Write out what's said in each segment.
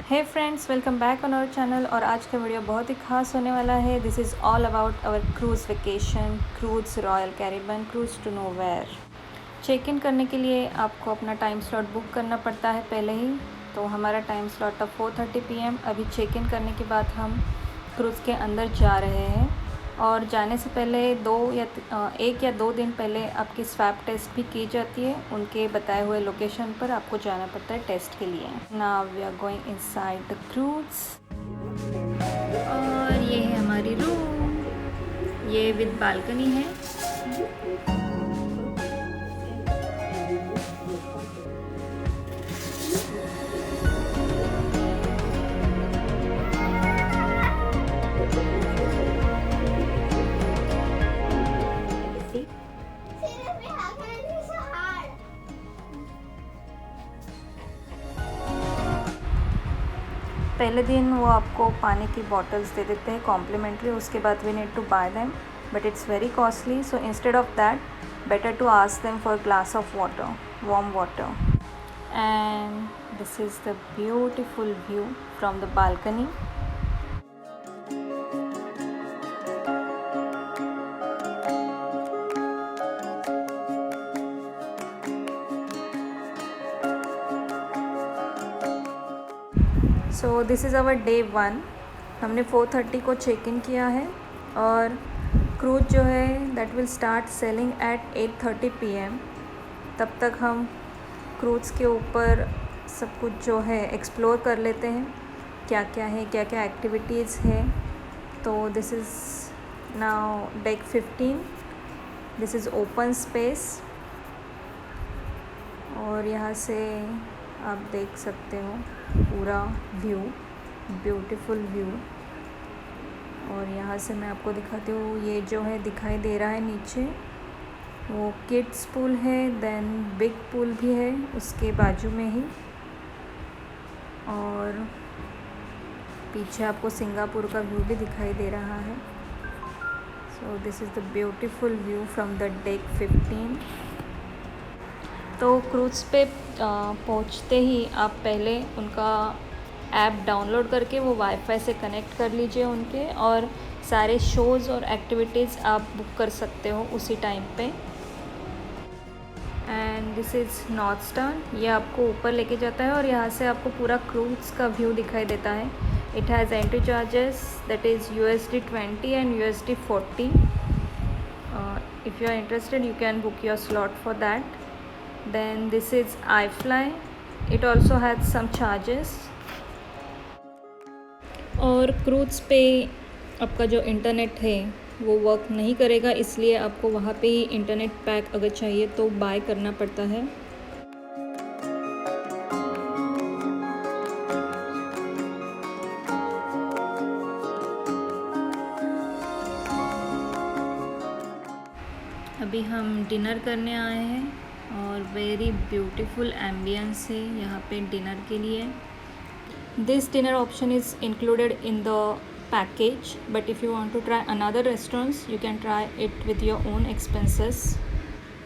Hey friends, welcome back on our channel. और आज का वीडियो बहुत ही खास होने वाला है। This is all about our cruise vacation, cruise royal Caribbean cruise to nowhere. Check in करने के लिए आपको अपना टाइम स्लॉट बुक करना पड़ता है पहले ही। तो हमारा टाइम स्लॉट था 4:30 PM। अभी चेक इन करने के बाद हम क्रूज़ के अंदर जा रहे हैं। और जाने से पहले 1 या 2 दिन पहले आपकी स्वैब टेस्ट भी की जाती है। उनके बताए हुए लोकेशन पर आपको जाना पड़ता है टेस्ट के लिए। Now we are going inside the cruise. और ये है हमारी रूम, ये विद बालकनी है। पहले दिन वो आपको पानी की बॉटल्स दे देते हैं कॉम्प्लीमेंट्री। उसके बाद we need to buy them, but it's very costly. So instead of that better to ask them for glass of water, warm water. And this is the beautiful view from the balcony. So this is our day 1। हमने 4:30 को check in किया है और cruise जो है that will start selling at 8:30 PM। तब तक हम क्रूज़ के ऊपर सब कुछ जो है एक्सप्लोर कर लेते हैं, क्या क्या है, क्या क्या एक्टिविटीज़ है। तो this is now deck 15। This is open space और यहाँ से आप देख सकते हो पूरा व्यू, ब्यूटीफुल व्यू। और यहाँ से मैं आपको दिखाती हूँ, ये जो है दिखाई दे रहा है नीचे, वो किड्स पूल है। देन बिग पूल भी है उसके बाजू में ही। और पीछे आपको सिंगापुर का व्यू भी दिखाई दे रहा है। सो this is the beautiful view from the deck 15। तो क्रूज़ पे पहुँचते ही आप पहले उनका ऐप डाउनलोड करके वो वाईफाई से कनेक्ट कर लीजिए उनके, और सारे शोज़ और एक्टिविटीज़ आप बुक कर सकते हो उसी टाइम पे। And this is north star, ये आपको ऊपर लेके जाता है और यहाँ से आपको पूरा क्रूज़ का व्यू दिखाई देता है। It has entry charges that is $20 and $40। If you are interested you can book your slot for that. Then this is iFly. It also has some charges. और क्रूज़ पे आपका जो इंटरनेट है वो वर्क नहीं करेगा, इसलिए आपको वहाँ पे ही इंटरनेट पैक अगर चाहिए तो बाय करना पड़ता है। अभी हम डिनर करने आए हैं और वेरी ब्यूटीफुल एम्बियंस है यहाँ पे डिनर के लिए। This dinner option is included in the package, but if you want to try another restaurants you can try it with your own expenses.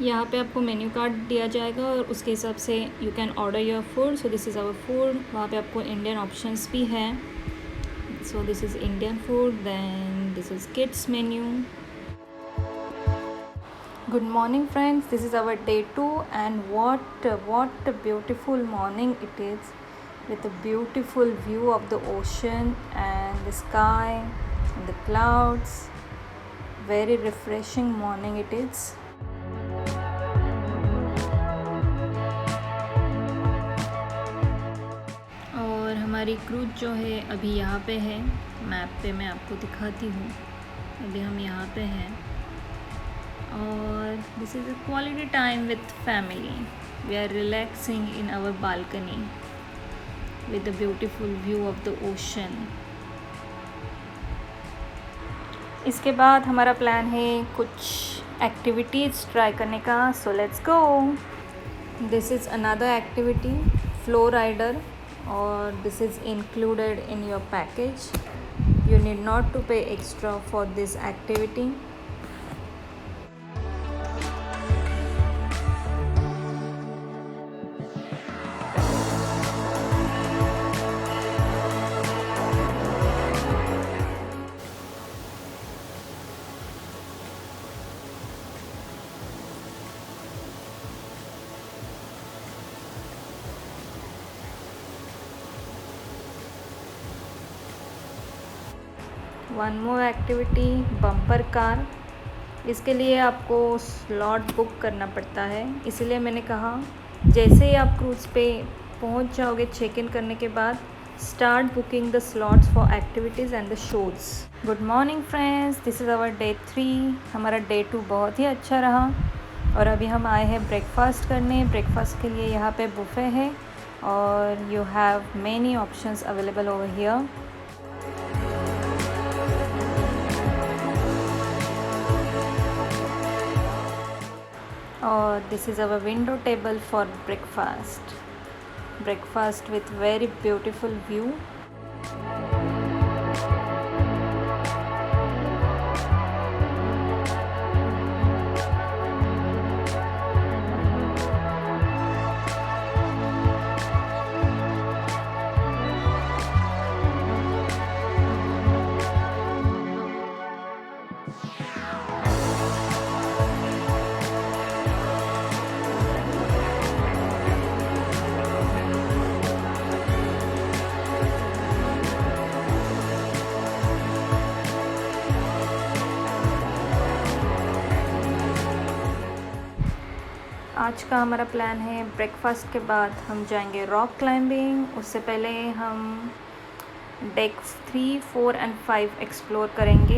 यहाँ पे आपको मेन्यू कार्ड दिया जाएगा और उसके हिसाब से you can order your food. So this is our food. वहाँ पे आपको इंडियन ऑप्शंस भी हैं। So this is Indian food. Then this is kids menu. Good morning friends, this is our day 2 and what a beautiful morning it is, with a beautiful view of the ocean and the sky and the clouds. Very refreshing morning it is. और हमारी cruise जो है अभी यहाँ पे है। Map पे मैं आपको दिखाती हूँ। अभी हम यहाँ पे हैं और this is a quality time with family. We are relaxing in our balcony with the beautiful view of the ocean. इसके बाद हमारा प्लान है कुछ एक्टिविटीज़ ट्राई करने का। So let's go. This is another activity, flow rider, और this is included in your package. You need not to pay extra for this activity. One more activity, bumper car. इसके लिए आपको slot book करना पड़ता है, इसलिए मैंने कहा जैसे ही आप क्रूज़ पे पहुंच जाओगे चेक इन करने के बाद, start booking the slots for activities and the shows. Good morning friends, this is our day 3। हमारा डे 2 बहुत ही अच्छा रहा और अभी हम आए हैं ब्रेकफास्ट करने। ब्रेकफास्ट के लिए यहाँ पे बुफे है और you have many options available over here. और this is our window table for breakfast with very beautiful view। आज का हमारा प्लान है ब्रेकफास्ट के बाद हम जाएंगे रॉक क्लाइंबिंग। उससे पहले हम डेक 3, 4 एंड 5 एक्सप्लोर करेंगे।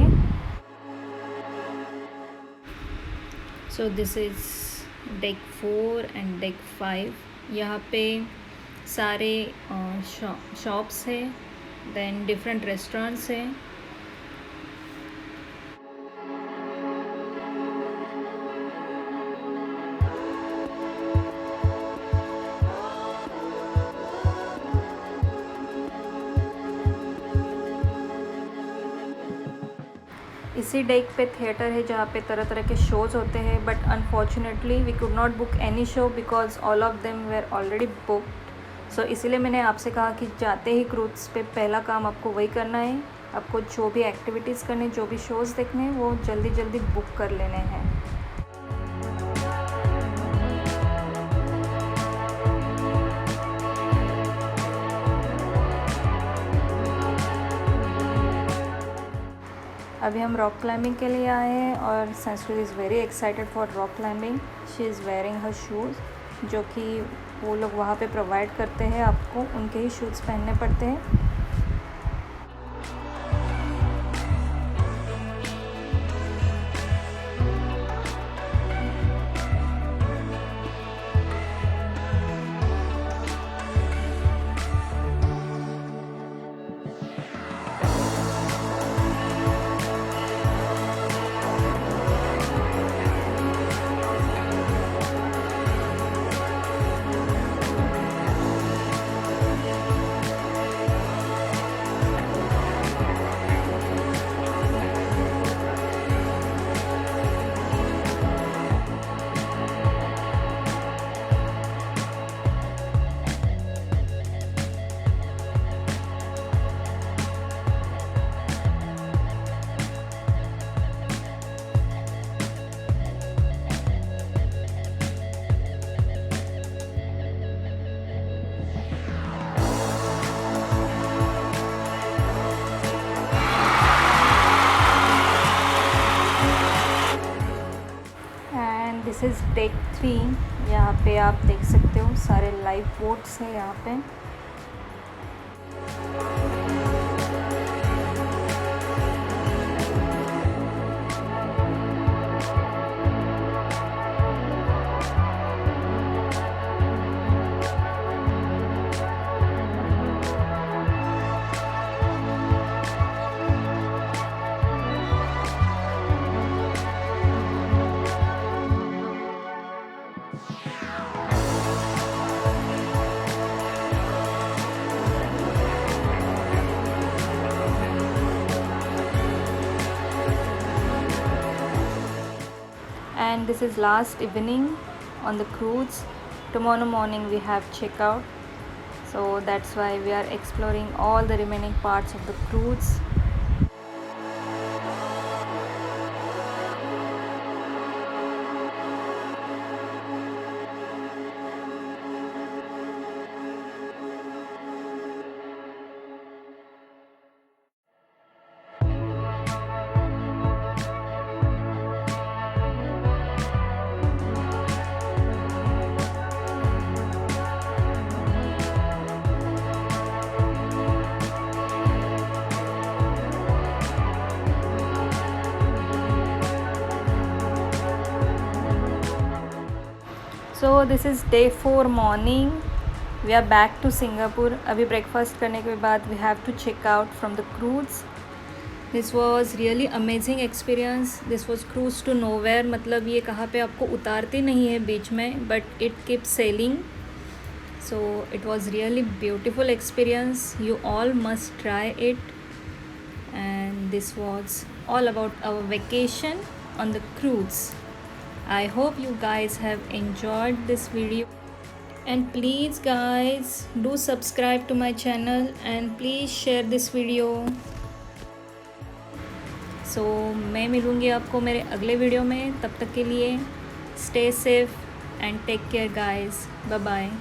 सो this is deck 4 and deck 5। यहाँ पे सारे शॉप्स है, देन डिफरेंट रेस्टोरेंट्स है। इसी डेक पे थिएटर है जहाँ पे तरह तरह के शोज़ होते हैं, but unfortunately we could not book any show because all of them were already booked. So इसीलिए मैंने आपसे कहा कि जाते ही क्रूज़ पे पहला काम आपको वही करना है, आपको जो भी एक्टिविटीज़ करनी, जो भी शोज़ देखने हैं वो जल्दी जल्दी बुक कर लेने हैं। अभी हम रॉक क्लाइंबिंग के लिए आए हैं और Sanskrit is very excited for rock climbing. She is wearing her shoes, जो कि वो लोग वहाँ पे प्रोवाइड करते हैं, आपको उनके ही शूज़ पहनने पड़ते हैं। This is deck 3। यहाँ पे आप देख सकते हो सारे लाइव बोट्स हैं यहाँ पे। And this is last evening on the cruise. Tomorrow morning we have checkout, so that's why we are exploring all the remaining parts of the cruise. So this is day 4 morning, we are back to Singapore. अभी breakfast करने के बाद we have to check out from the cruise. This was really amazing experience. This was cruise to nowhere, मतलब ये कहाँ पे आपको उतारते नहीं है बीच में, but it keep selling. So it was really beautiful experience. You all must try it. And this was all about our vacation on the cruise. I hope you guys have enjoyed this video. And please guys, do subscribe to my channel and please share this video. So मैं मिलूँगी आपको मेरे अगले video में। तब तक के लिए stay safe and take care guys. Bye bye.